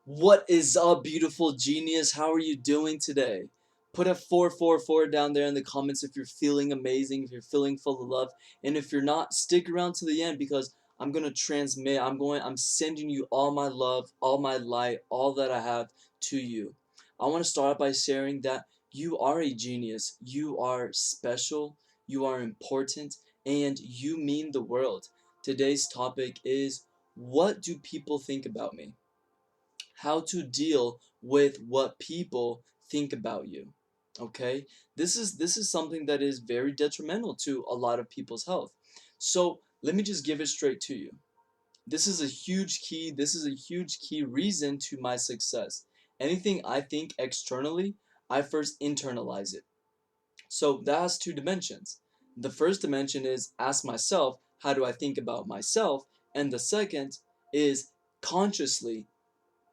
What is up, beautiful genius? How are you doing today? Put a 444 down there in the comments if you're feeling amazing, if you're feeling full of love, and if you're not, stick around to the end because I'm gonna transmit, I'm sending you all my love, all my light, all that I have to you. I want to start out by sharing that you are a genius, you are special, you are important, and you mean the world. Today's topic is, what do people think about me? How to deal with what people think about you. Okay, this is something that is very detrimental to a lot of people's health. So let me just give it straight to you. This is a huge key reason to my success. Anything I think externally, I first internalize it. So that has two dimensions. The first dimension is ask myself, how do I think about myself? And the second is consciously,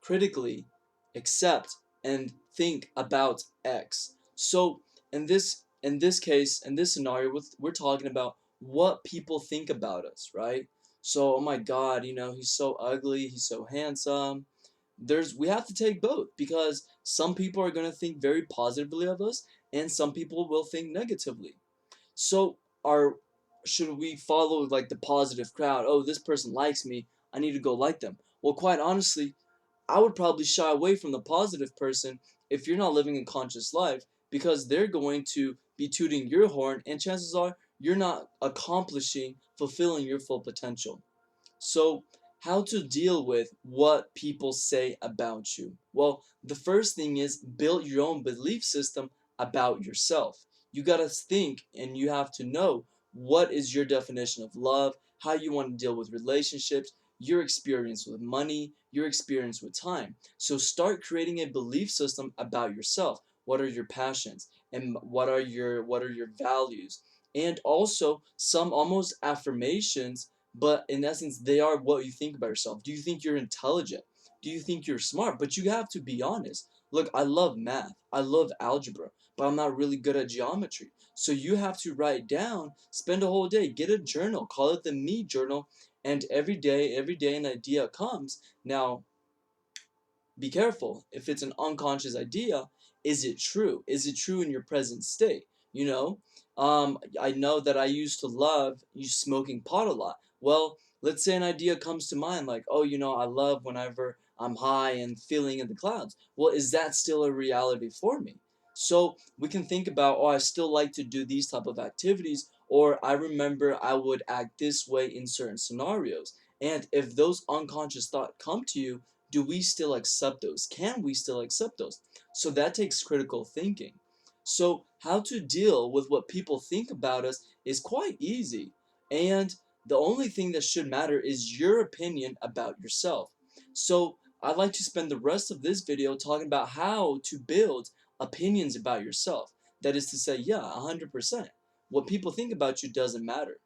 critically accept and think about X. So in this case, in this scenario, we're talking about what people think about us, right? So, oh my God, he's so ugly, he's so handsome. We have to take both because some people are going to think very positively of us and some people will think negatively. So, are should we follow like the positive crowd? Oh, this person likes me, I need to go like them. Well, quite honestly, I would probably shy away from the positive person if you're not living a conscious life because they're going to be tooting your horn and chances are you're not accomplishing, fulfilling your full potential. So, how to deal with what people say about you? Well, the first thing is build your own belief system about yourself. You gotta think and you have to know what is your definition of love, how you want to deal with relationships, your experience with money, your experience with time. So start creating a belief system about yourself. What are your passions and what are your values? And also some almost affirmations, but in essence, they are what you think about yourself. Do you think you're intelligent? Do you think you're smart? But you have to be honest. Look, I love math. I love algebra, but I'm not really good at geometry. So you have to write down, spend a whole day, get a journal, call it the me journal, and every day an idea comes. Now, be careful. If it's an unconscious idea, is it true? Is it true in your present state? I know that I used to love you smoking pot a lot. Well, let's say an idea comes to mind like, oh, I love whenever I'm high and feeling in the clouds. Well, is that still a reality for me? So we can think about, oh, I still like to do these type of activities, or I remember I would act this way in certain scenarios. And if those unconscious thoughts come to you, do we still accept those? Can we still accept those? So that takes critical thinking. So how to deal with what people think about us is quite easy. And the only thing that should matter is your opinion about yourself. So I'd like to spend the rest of this video talking about how to build opinions about yourself. That is to say, yeah, 100%. What people think about you doesn't matter.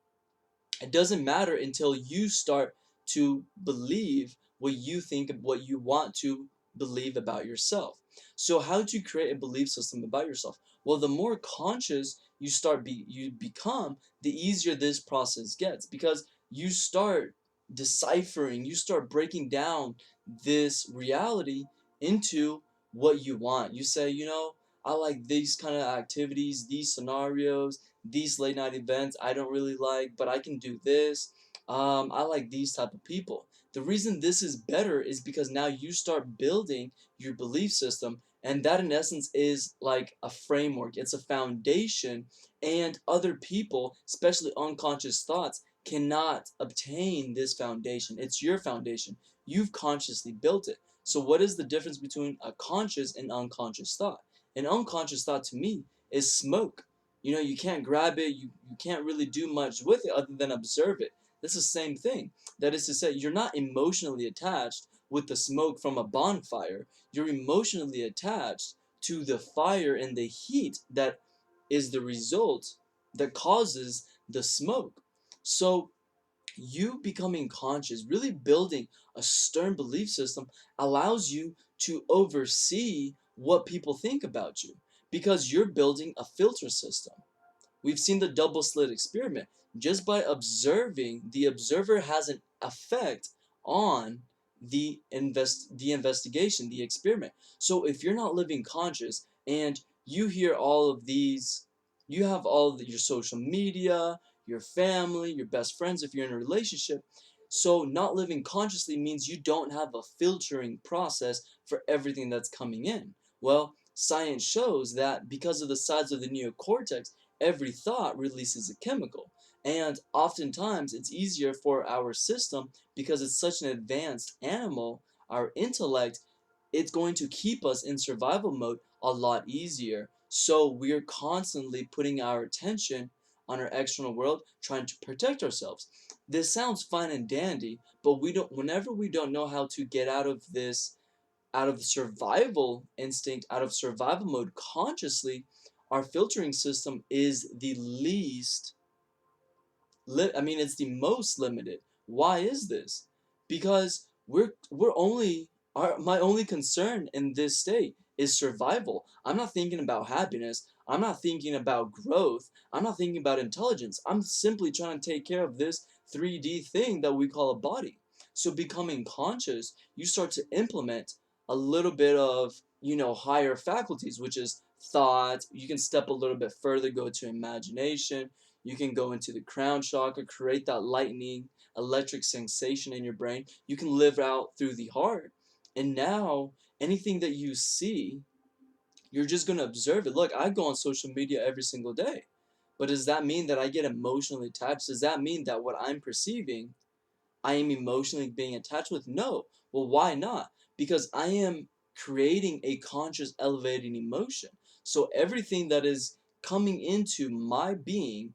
It doesn't matter until you start to believe what you think, what you want to believe about yourself. So how do you create a belief system about yourself? Well, the more conscious you become, the easier this process gets because you start deciphering, you start breaking down this reality into what you want. You say, I like these kind of activities, these scenarios, these late night events I don't really like, but I can do this. I like these type of people. The reason this is better is because now you start building your belief system, and that in essence is like a framework. It's a foundation, and other people, especially unconscious thoughts, cannot obtain this foundation. It's your foundation. You've consciously built it. So what is the difference between a conscious and unconscious thought? An unconscious thought to me is smoke. You can't grab it, you can't really do much with it other than observe it. That's the same thing. That is to say, you're not emotionally attached with the smoke from a bonfire. You're emotionally attached to the fire and the heat that is the result that causes the smoke. So you becoming conscious, really building a stern belief system, allows you to oversee what people think about you because you're building a filter system. We've seen the double slit experiment. Just by observing, the observer has an effect on the investigation, the experiment. So if you're not living conscious and you hear all of these, you have all of your social media, your family, your best friends if you're in a relationship. So not living consciously means you don't have a filtering process for everything that's coming in. Well, science shows that because of the size of the neocortex, every thought releases a chemical. And oftentimes it's easier for our system because it's such an advanced animal, our intellect, it's going to keep us in survival mode a lot easier. So we're constantly putting our attention on our external world, trying to protect ourselves. This sounds fine and dandy, but whenever we don't know how to get out of this, out of the survival instinct, out of survival mode consciously, our filtering system is the least it's the most limited. Why is this? Because we're only my only concern in this state is survival. I'm not thinking about happiness. I'm not thinking about growth. I'm not thinking about intelligence. I'm simply trying to take care of this 3D thing that we call a body. So becoming conscious, you start to implement a little bit of, higher faculties, which is thought. You can step a little bit further, go to imagination. You can go into the crown chakra, create that lightning, electric sensation in your brain. You can live out through the heart. And now, anything that you see, you're just going to observe it. Look, I go on social media every single day. But does that mean that I get emotionally attached? Does that mean that what I'm perceiving, I am emotionally being attached with? No. Well, why not? Because I am creating a conscious, elevating emotion. So everything that is coming into my being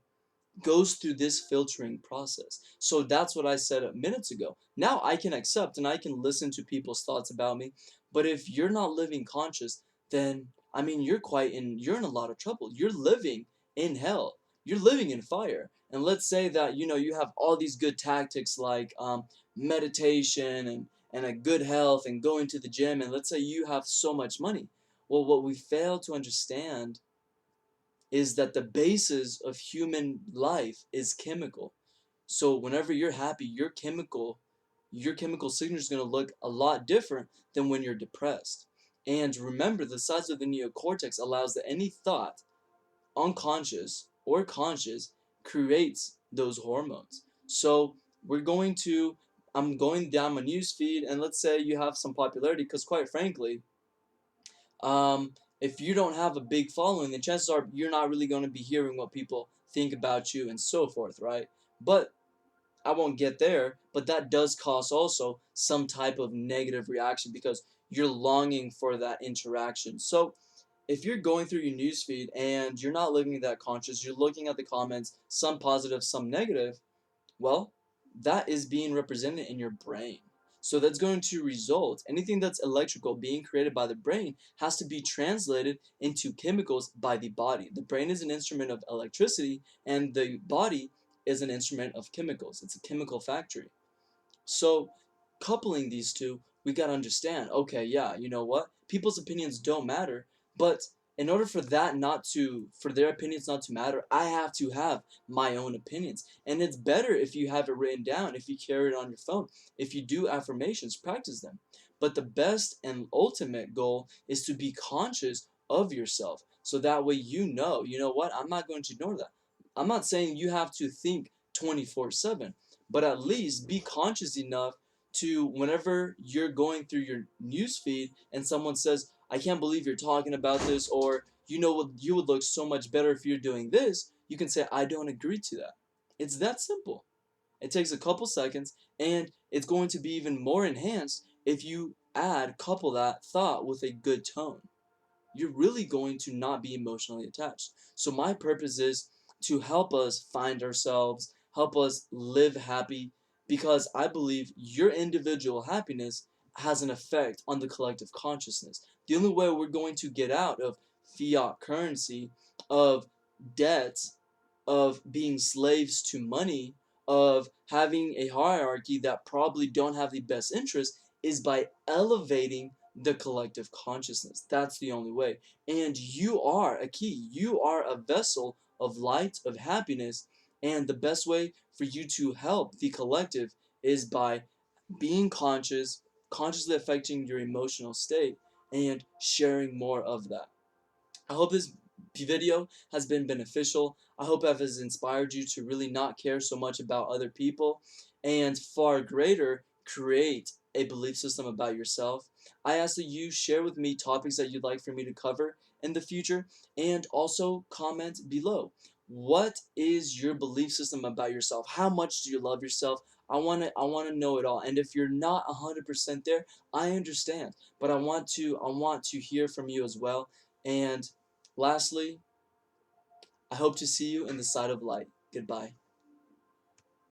goes through this filtering process. So that's what I said minutes ago. Now I can accept and I can listen to people's thoughts about me. But if you're not living conscious, then you're in a lot of trouble. You're living in hell. You're living in fire. And let's say that you have all these good tactics like meditation and a good health and going to the gym, and let's say you have so much money. Well, what we fail to understand is that the basis of human life is chemical. So whenever you're happy, your chemical signature is going to look a lot different than when you're depressed. And remember, the size of the neocortex allows that any thought, unconscious or conscious, creates those hormones. So we're going to, I'm going down my news feed, and let's say you have some popularity, because quite frankly, if you don't have a big following, then chances are you're not really going to be hearing what people think about you and so forth, right? But I won't get there, but that does cause also some type of negative reaction because you're longing for that interaction. So if you're going through your newsfeed and you're not living that conscious, you're looking at the comments, some positive, some negative, well, that is being represented in your brain. So that's going to result, anything that's electrical being created by the brain has to be translated into chemicals by the body. The brain is an instrument of electricity, and the body is an instrument of chemicals. It's a chemical factory. So, coupling these two, we got to understand, okay, yeah, you know what? People's opinions don't matter, but in order for their opinions not to matter, I have to have my own opinions. And it's better if you have it written down, if you carry it on your phone, if you do affirmations, practice them. But the best and ultimate goal is to be conscious of yourself. So that way you know what? I'm not going to ignore that. I'm not saying you have to think 24/7, but at least be conscious enough to, whenever you're going through your newsfeed and someone says, I can't believe you're talking about this, or what, you would look so much better if you're doing this, you can say, I don't agree to that. It's that simple. It takes a couple seconds, and it's going to be even more enhanced if you couple that thought with a good tone. You're really going to not be emotionally attached. So my purpose is to help us find ourselves, help us live happy, because I believe your individual happiness has an effect on the collective consciousness. The only way we're going to get out of fiat currency, of debt, of being slaves to money, of having a hierarchy that probably don't have the best interest, is by elevating the collective consciousness. That's the only way. And you are a key. You are a vessel of light, of happiness. And the best way for you to help the collective is by being conscious, consciously affecting your emotional state and sharing more of that. I hope this video has been beneficial. I hope it has inspired you to really not care so much about other people and far greater create a belief system about yourself. I ask that you share with me topics that you'd like for me to cover in the future and also comment below. What is your belief system about yourself? How much do you love yourself? I want to know it all. And if you're not 100% there, I understand, but I want to hear from you as well. And lastly, I hope to see you in the side of light. Goodbye.